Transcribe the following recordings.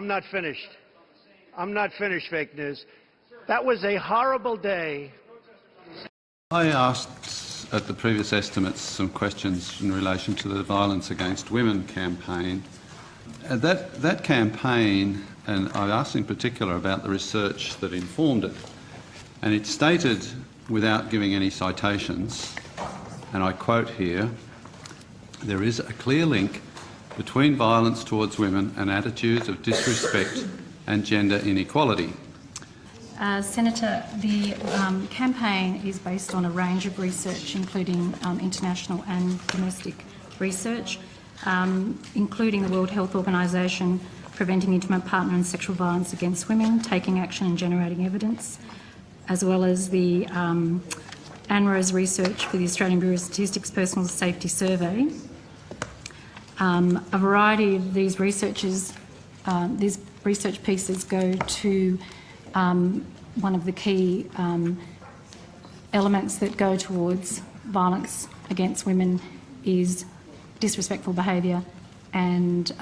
I'm not finished. I'm not finished, fake news. That was a horrible day. I asked at the previous estimates some questions in relation to the Violence Against Women campaign. That campaign, and I asked in particular about the research that informed it, and it stated, without giving any citations, and I quote here, "There is a clear link between violence towards women and attitudes of disrespect and gender inequality." Senator, the campaign is based on a range of research, including international and domestic research, including the World Health Organisation preventing intimate partner and sexual violence against women, taking action and generating evidence, as well as the ANRO's research for the Australian Bureau of Statistics Personal Safety Survey. A variety of these research pieces go to one of the key elements that go towards violence against women is disrespectful behaviour and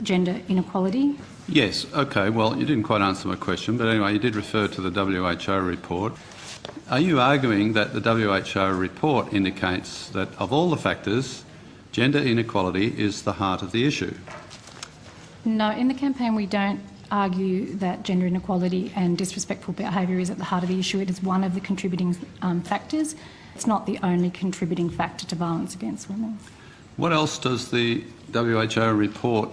gender inequality. Yes, okay, well, you didn't quite answer my question, but anyway, you did refer to the WHO report. Are you arguing that the WHO report indicates that of all the factors, gender inequality is the heart of the issue? No, in the campaign we don't argue that gender inequality and disrespectful behaviour is at the heart of the issue. It is one of the contributing factors. It's not the only contributing factor to violence against women. What else does the WHO report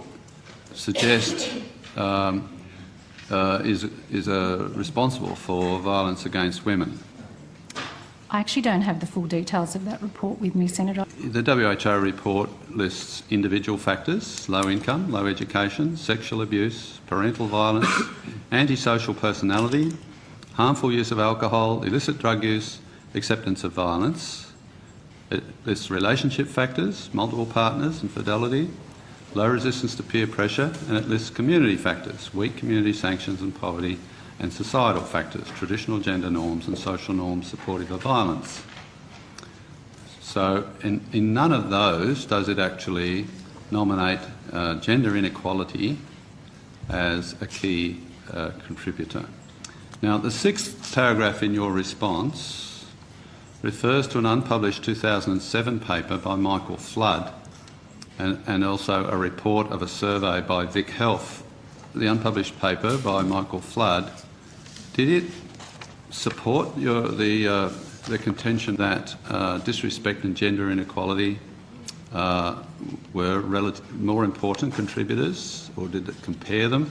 suggest is responsible for violence against women? I actually don't have the full details of that report with me, Senator. The WHO report lists individual factors: low income, low education, sexual abuse, parental violence, antisocial personality, harmful use of alcohol, illicit drug use, acceptance of violence. It lists relationship factors, multiple partners, infidelity, low resistance to peer pressure, and it lists community factors, weak community sanctions and poverty, and societal factors, traditional gender norms and social norms supportive of violence. So in none of those does it actually nominate gender inequality as a key contributor. Now, the sixth paragraph in your response refers to an unpublished 2007 paper by Michael Flood and also a report of a survey by Vic Health. The unpublished paper by Michael Flood, did it support the contention that disrespect and gender inequality were more important contributors, or did it compare them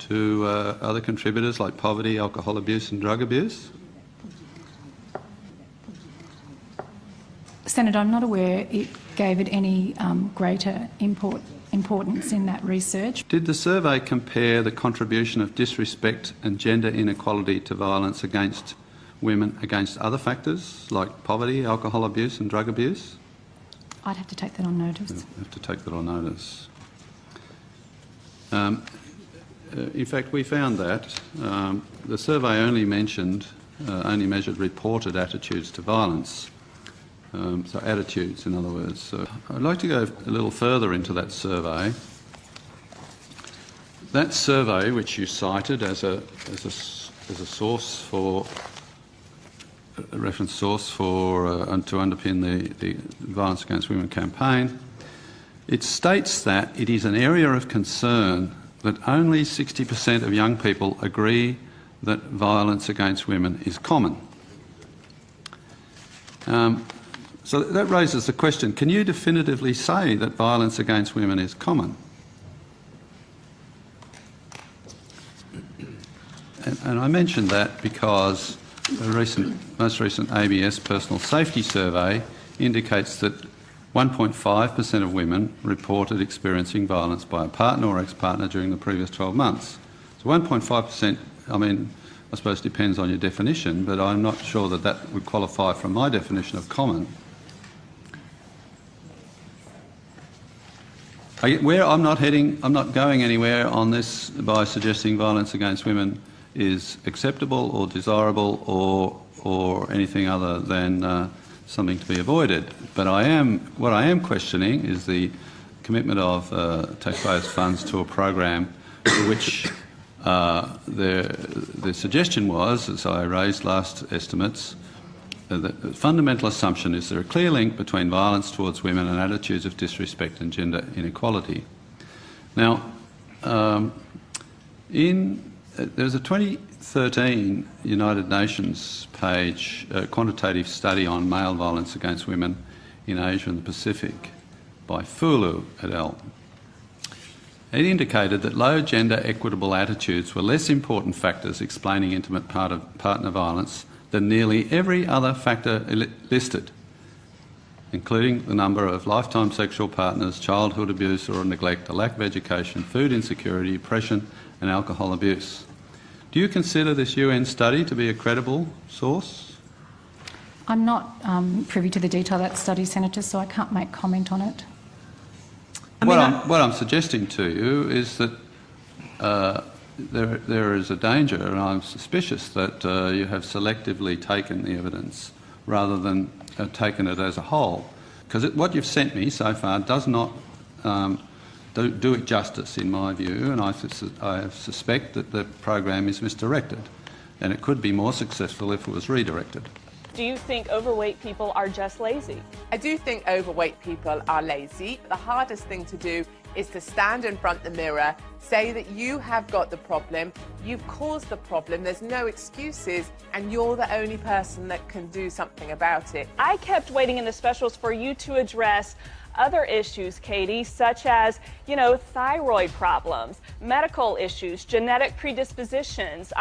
to other contributors like poverty, alcohol abuse and drug abuse? Senator, I'm not aware it gave it any greater importance in that research. Did the survey compare the contribution of disrespect and gender inequality to violence against women against other factors like poverty, alcohol abuse and drug abuse? I'd have to take that on notice. You have to take that on notice. In fact, we found that the survey only measured reported attitudes to violence. So attitudes, in other words. So I'd like to go a little further into that survey. That survey, which you cited as a source for a reference source for to underpin the Violence Against Women campaign, it states that it is an area of concern that only 60% of young people agree that violence against women is common. So that raises the question, can you definitively say that violence against women is common? And I mentioned that because the most recent ABS personal safety survey indicates that 1.5% of women reported experiencing violence by a partner or ex-partner during the previous 12 months. So 1.5%, I mean, I suppose depends on your definition, but I'm not sure that that would qualify from my definition of common. I'm not going anywhere on this by suggesting violence against women is acceptable or desirable or anything other than something to be avoided. But what I am questioning is the commitment of taxpayers' funds to a program which the suggestion was, as I raised last estimates, the fundamental assumption is there a clear link between violence towards women and attitudes of disrespect and gender inequality. Now, there's a 2013 United Nations page quantitative study on male violence against women in Asia and the Pacific by Fulu et al. It indicated that low gender equitable attitudes were less important factors explaining intimate partner violence than nearly every other factor listed, including the number of lifetime sexual partners, childhood abuse or neglect, a lack of education, food insecurity, depression and alcohol abuse. Do you consider this UN study to be a credible source? I'm not privy to the detail of that study, Senator, so I can't make comment on it. What I'm suggesting to you is that there is a danger, and I'm suspicious that you have selectively taken the evidence rather than taken it as a whole. Because what you've sent me so far does not do it justice, in my view, and I suspect that the program is misdirected, and it could be more successful if it was redirected. Do you think overweight people are just lazy? I do think overweight people are lazy. The hardest thing to do is to stand in front of the mirror, say that you have got the problem, you've caused the problem, there's no excuses, and you're the only person that can do something about it. I kept waiting in the specials for you to address other issues, Katie, such as, thyroid problems, medical issues, genetic predispositions,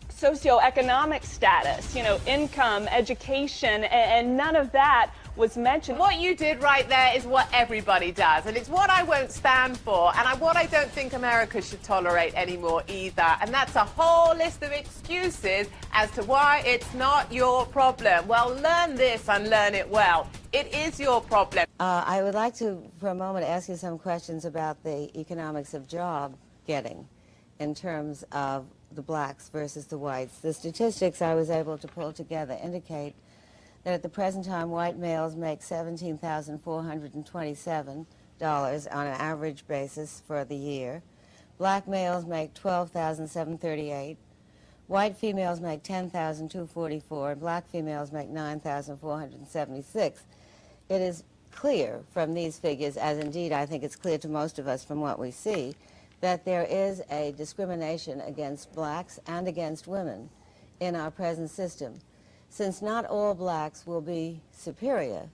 socioeconomic status, income, education, and none of that was mentioned. What you did right there is what everybody does, and it's what I won't stand for, and what I don't think America should tolerate anymore either. And that's a whole list of excuses as to why it's not your problem. Well, learn this and learn it well. It is your problem. I would like to, for a moment, ask you some questions about the economics of job getting in terms of the blacks versus the whites. The statistics I was able to pull together indicate that at the present time, white males make $17,427 on an average basis for the year. Black males make $12,738. White females make $10,244, and black females make $9,476. It is clear from these figures, as indeed I think it's clear to most of us from what we see, that there is a discrimination against blacks and against women in our present system. Since not all blacks will be superior,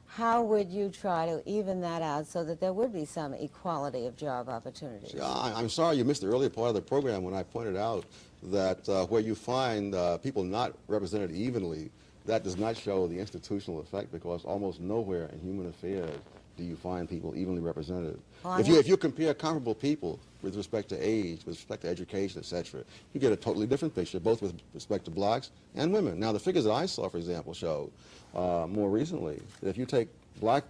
how would you try to even that out so that there would be some equality of job opportunities? I'm sorry you missed the earlier part of the program when I pointed out that where you find people not represented evenly, that does not show the institutional effect, because almost nowhere in human affairs do you find people evenly represented. Well, if you compare comparable people with respect to age, with respect to education, etc., you get a totally different picture, both with respect to blacks and women. Now, the figures that I saw, for example, show more recently that if you take black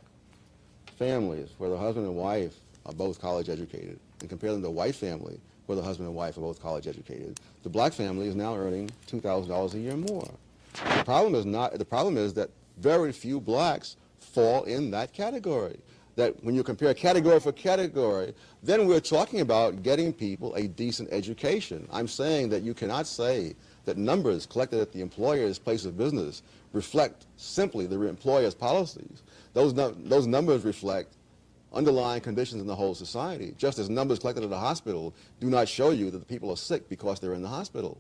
families where the husband and wife are both college educated and compare them to a white family where the husband and wife are both college educated, the black family is now earning $2,000 a year more. The problem is that very few blacks fall in that category. That when you compare category for category, then we're talking about getting people a decent education. I'm saying that you cannot say that numbers collected at the employer's place of business reflect simply the employer's policies. Those numbers reflect underlying conditions in the whole society, just as numbers collected at a hospital do not show you that the people are sick because they're in the hospital.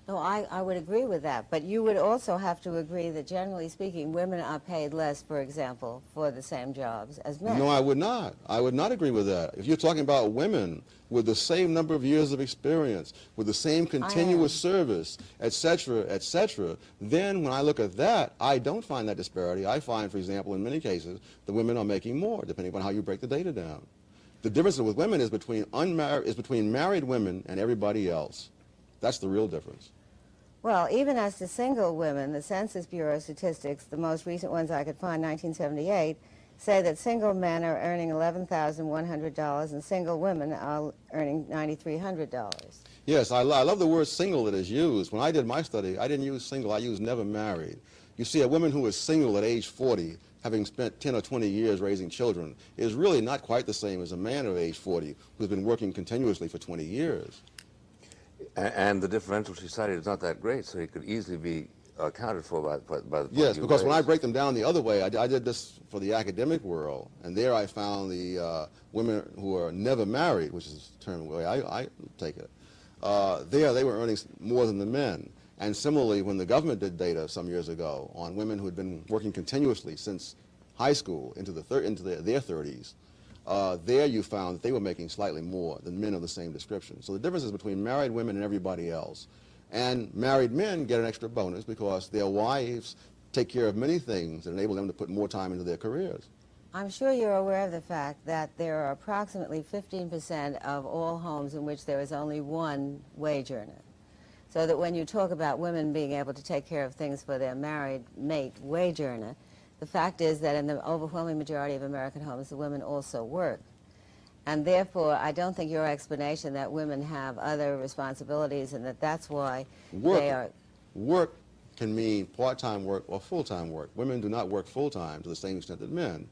No, I would agree with that, but you would also have to agree that, generally speaking, women are paid less, for example, for the same jobs as men. No, I would not. I would not agree with that. If you're talking about women with the same number of years of experience, with the same continuous service, etc., etc., then when I look at that, I don't find that disparity. I find, for example, in many cases, the women are making more, depending on how you break the data down. The difference with women is between married women and everybody else. That's the real difference. Well, even as to single women, the Census Bureau statistics, the most recent ones I could find, 1978, say that single men are earning $11,100 and single women are earning $9,300. Yes, I love the word single that is used. When I did my study, I didn't use single, I used never married. You see, a woman who is single at age 40 having spent 10 or 20 years raising children, is really not quite the same as a man of age 40 who's been working continuously for 20 years. And the differential she cited is not that great, so it could easily be accounted for by the point Yes, you because when I raised. break them down the other way, I did this for the academic world, and there I found the women who are never married, which is the term the way I take it. There they were earning more than the men. And similarly, when the government did data some years ago on women who had been working continuously since high school into their 30s, there you found that they were making slightly more than men of the same description. So the difference is between married women and everybody else. And married men get an extra bonus because their wives take care of many things that enable them to put more time into their careers. I'm sure you're aware of the fact that there are approximately 15% of all homes in which there is only one wage earner. So that when you talk about women being able to take care of things for their married mate wage earner, the fact is that in the overwhelming majority of American homes, the women also work. And therefore, I don't think your explanation that women have other responsibilities and that's why they are... Work can mean part-time work or full-time work. Women do not work full-time to the same extent that men.